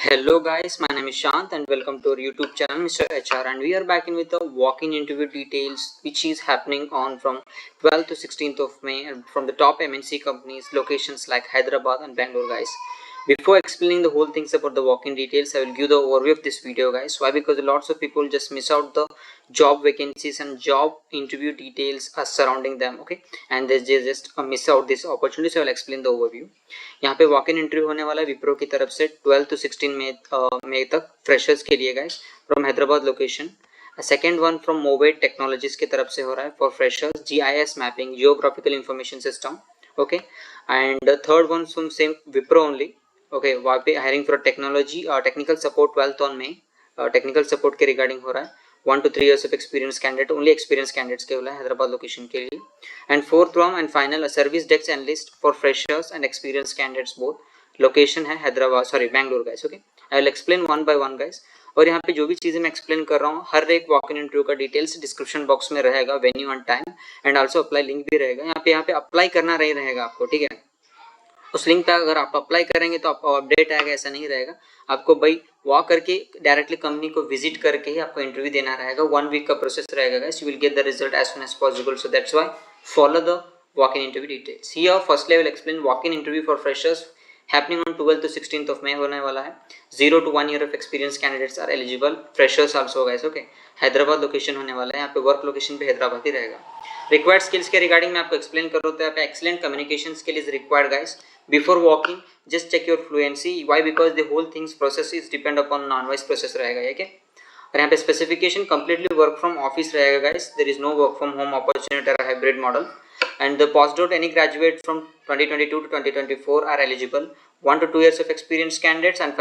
Hello guys, my name is Shant and welcome to our YouTube channel Mr. HR, and we are back in with the walk-in interview details which is happening on from 12th to 16th of May and from the top MNC companies locations like Hyderabad and Bangalore guys. Before explaining the whole things about the walk-in details, I will give the overview of this video guys. Why? Because lots of people just miss out the job vacancies and job interview details are surrounding them, okay, and they just miss out this opportunity. So I will explain the overview. यहाँ पे walk in interview होने वाला है विप्रो की तरफ से 12 to 16 मई तक freshers के लिए guys from Hyderabad location. Second one from Movate technologies की तरफ से हो रहा है for freshers GIS mapping geographical information system, okay. And third one from same Wipro only, okay. वहाँ पे hiring for technology technical support 12th on May, technical support के regarding हो रहा है. 1 to 3 years of experience candidate, only experience candidates के बोला है Hyderabad location के लिए. And fourth one and final, a service desk analyst for freshers and experienced candidates both. Location है Hyderabad sorry Bangalore guys, okay. I will explain one by one guys. और यहाँ पे जो भी चीजें मैं एक्सप्लेन कर रहा हूँ हर एक वॉक इन इंटरव्यू का डिटेल्स डिस्क्रिप्शन बॉक्स में रहेगा, venue and time and also apply link भी रहेगा. यहाँ पे अप्लाई करना नहीं रहेगा आपको, ठीक है. उस लिंक पे अगर आप अप्लाई करेंगे तो आपको अपडेट आएगा, ऐसा नहीं रहेगा. आपको भाई वॉक करके डायरेक्टली कंपनी को विजिट करके ही आपको इंटरव्यू देना रहेगा. 1 वीक का प्रोसेस रहेगा guys. You will get the result as soon as possible. So that's why follow the walk-in interview details. Here firstly I will explain walk-in interview for freshers happening on 12th to 16th of May होने वाला है. 0 to 1 year of experience candidates are eligible. Freshers also guys, okay. Hyderabad location होने वाला है. यहाँ पे work location पे हैदराबाद ही रहेगा. रिक्वायर्ड स्किल्स के रिगार्डिंग मैं आपको एक्सप्लेन कर रहा हूँ. यहाँ पे excellent communication skill is required guys. Before walking just check your fluency. Why? Because the whole things process is depend upon non wise process रहेगा ये, क्या. और यहाँ पे specification completely work from office रहेगा guys. There is no work from home opportunity और hybrid model. And the post out any graduate from 2022 to 2024 are eligible. 1 to 2 years of experience candidates and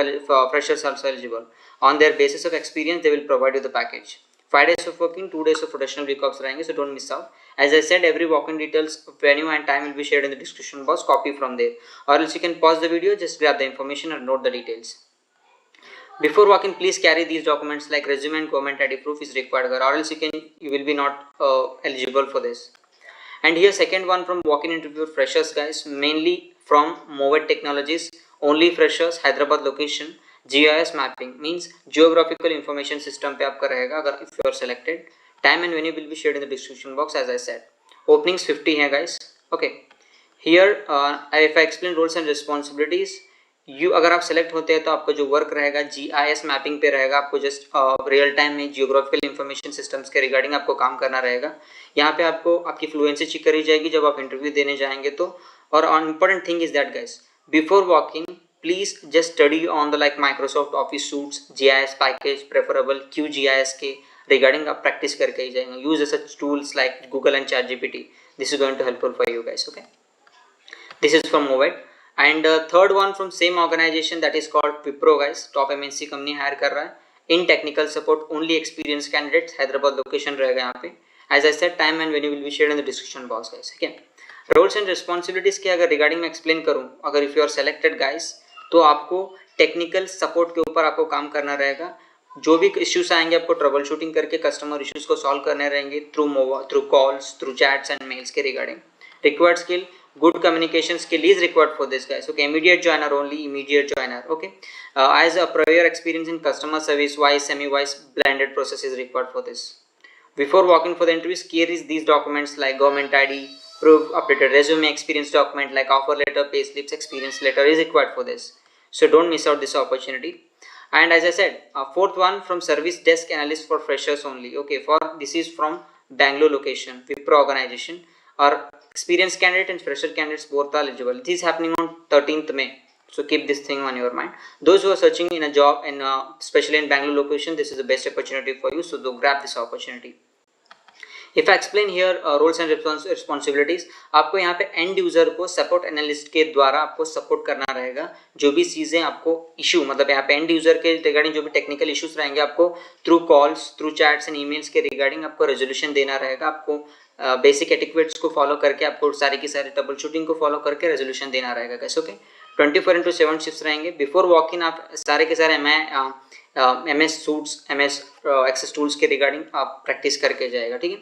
freshers also eligible. On their basis of experience they will provide you the package. 5 days of working, 2 days of rotational week offs रहेंगे, so don't miss out. As I said, every walk-in details, venue and time will be shared in the description box. Copy from there, or else you can pause the video, just grab the information and note the details. Before walking, please carry these documents like resume and government ID proof is required, or else you will be not eligible for this. And here second one from walk-in interview freshers guys, mainly from Movet Technologies, only freshers, Hyderabad location. GIS mapping means geographical information system पे आपका रहेगा अगर if you are selected. Time and venue will be shared in the description box as I said. Openings 50 हैं guys, okay. Here if I explain roles and responsibilities, अगर आप select होते हैं तो आपका जो वर्क रहेगा जीआईएस मैपिंग पे रहेगा. आपको जस्ट रियल टाइम में जियोग्राफिकल इंफॉर्मेशन सिस्टम्स के रिगार्डिंग आपको काम करना रहेगा. यहाँ पे आपको आपकी फ्लुएंसी चेक करी जाएगी जब आप इंटरव्यू देने जाएंगे तो. और important thing is that guys, before walking please just study on the like Microsoft office suites, GIS package preferable, cause GIS के रिगार्डिंग आप प्रैक्टिस करके ही जाएंगे. Use such tools like Google and chat GPT. This is going to helpful for you guys, okay. This is from mobile. And third one from same organization, that is called Wipro guys. Top MNC company hire कर रहा है. In technical support only experienced candidates. Hyderabad location रहेगा यहाँ पे. As I said, time and venue will be shared in the description box guys. Okay. Roles and responsibilities के अगर regarding में explain करूँ, अगर if you are selected guys, तो आपको टेक्निकल सपोर्ट के ऊपर आपको काम करना रहेगा. जो भी इश्यूज आएंगे आपको ट्रबल शूटिंग करके कस्टमर इश्यूज को सॉल्व करने रहेंगे through calls, through chats and mails के regarding. Required skill, good communication skill is required for this guys, okay. Immediate joiner only, immediate joiner, okay. As a prior experience in customer service, wise, semi wise, blended process is required for this. Before walking for the interviews, carry these documents like government ID proof, updated resume, experience document like offer letter, pay slips, experience letter is required for this. So don't miss out this opportunity. And as I said, fourth one from service desk analyst for freshers only, okay. For this is from Bangalore location, Wipro organization. Or experienced candidate and fresher candidates both are eligible. This is happening on 13th May. So keep this thing on your mind. Those who are searching in a job in especially in Bangalore location, this is the best opportunity for you. So do grab this opportunity. If I explain here roles and responsibilities, आपको यहाँ पे and user को support analyst के द्वारा आपको support करना रहेगा. जो भी चीज़ें आपको इशू मतलब यहाँ पे एंड यूजर के रिगार्डिंग जो भी टेक्निकल इश्यूज रहेंगे आपको through calls, through chats and emails के रिगार्डिंग आपको रेजोल्यूशन देना रहेगा. आपको बेसिक एटिक्वेट्स को फॉलो करके आपको सारी की सारी ट्रबल शूटिंग को फॉलो करके रेजोल्यूशन देना रहेगा कैसे, ओके. 24/7 शिफ्ट रहेंगे. बिफोर वॉक इन आप सारे के सारे MS suits, MS access tools के रिगार्डिंग आप प्रैक्टिस करके जाएगा, ठीक है.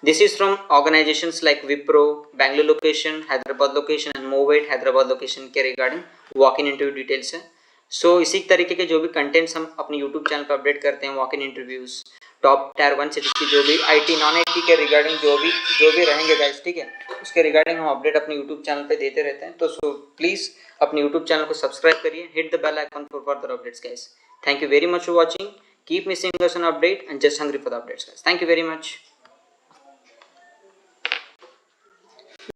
This is from organisations like Wipro Bangalore location, Hyderabad location and Movate Hyderabad location के regarding walk in interview details है. सो इसी तरीके के जो भी कंटेंट्स हम अपने यूट्यूब चैनल पर अपडेट करते हैं, walk in interviews, top tier 1 cities की जो भी आईटी नॉन आईटी के रिगार्डिंग जो भी रहेंगे गाइस, ठीक है, उसके रिगार्डिंग हम अपडेट अपने यूट्यूब चैनल पे देते रहते हैं। तो सो प्लीज़ अपने यूट्यूब चैनल को सब्सक्राइब करिए, hit the bell icon for further updates guys. Thank you very much for watching, keep missing us on update and just hungry for the updates guys. Thank you very much.